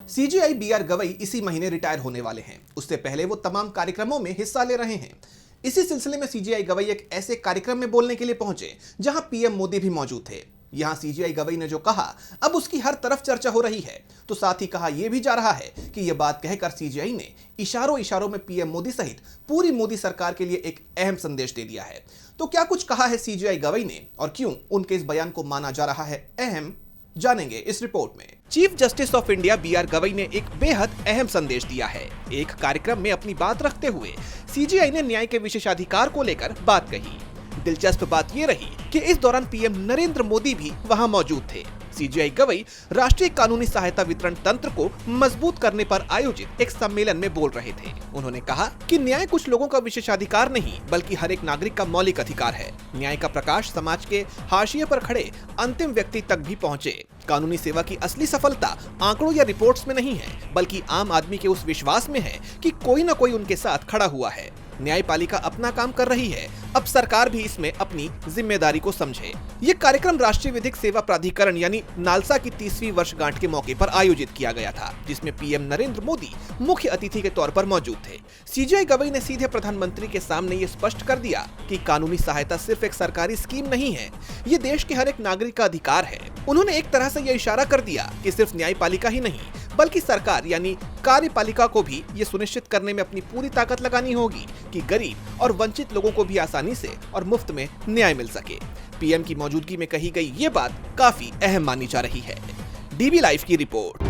CJI B R. Gavai इसी महीने retire होने वाले हैं। उससे पहले वो तमाम कार्यक्रमों में हिस्सा ले रहे हैं। इसी सिलसिले में सीजेआई गवई एक ऐसे कार्यक्रम में बोलने के लिए पहुंचे जहां पीएम मोदी भी मौजूद थे। यहां सीजेआई गवई ने जो कहा, अब उसकी हर तरफ चर्चा हो रही है। तो साथ ही कहा यह भी जा रहा है कि यह बात कहकर सीजेआई ने इशारों इशारों में पीएम मोदी सहित पूरी मोदी सरकार के लिए एक अहम संदेश दे दिया है। तो क्या कुछ कहा है सीजेआई गवई ने और क्यों उनके इस बयान को माना जा रहा है अहम, जानेंगे इस रिपोर्ट में। Chief justice of India B R. Gavai ने एक बेहद अहम संदेश दिया है। एक कार्यक्रम में अपनी बात रखते हुए सीजेआई ने न्याय के विशेषाधिकार को लेकर बात कही। दिलचस्प बात यह रही कि इस दौरान पीएम नरेंद्र मोदी भी वहां मौजूद थे। सीजेआई गवई राष्ट्रीय कानूनी सहायता वितरण तंत्र को मजबूत करने पर आयोजित एक सम्मेलन में बोल रहे थे। उन्होंने कहा कि न्याय कुछ लोगों का विशेषाधिकार नहीं बल्कि हर एक नागरिक का मौलिक अधिकार है। न्याय का प्रकाश समाज के हाशिए पर खड़े अंतिम व्यक्ति तक भी पहुंचे। कानूनी सेवा की असली सफलता आंकड़ों या रिपोर्ट्स में नहीं है बल्कि आम आदमी के उस विश्वास में है कि कोई न कोई उनके साथ खड़ा हुआ है। न्यायपालिका अपना काम कर रही है, अब सरकार भी इसमें अपनी जिम्मेदारी को समझे। ये कार्यक्रम राष्ट्रीय विधिक सेवा प्राधिकरण यानी नालसा की 30वीं वर्षगांठ के मौके पर आयोजित किया गया था, जिसमें पीएम नरेंद्र मोदी मुख्य अतिथि के तौर पर मौजूद थे। सीजेआई गवई ने सीधे प्रधानमंत्री के सामने ये स्पष्ट कर दिया कि कानूनी सहायता सिर्फ एक सरकारी स्कीम नहीं है, ये देश के हर एक नागरिक का अधिकार है। उन्होंने एक तरह से यह इशारा कर दिया कि सिर्फ न्यायपालिका ही नहीं बल्कि सरकार यानी कार्यपालिका को भी ये सुनिश्चित करने में अपनी पूरी ताकत लगानी होगी कि गरीब और वंचित लोगों को भी आसानी से और मुफ्त में न्याय मिल सके। पीएम की मौजूदगी में कही गई ये बात काफी अहम मानी जा रही है। डीबी लाइव की रिपोर्ट।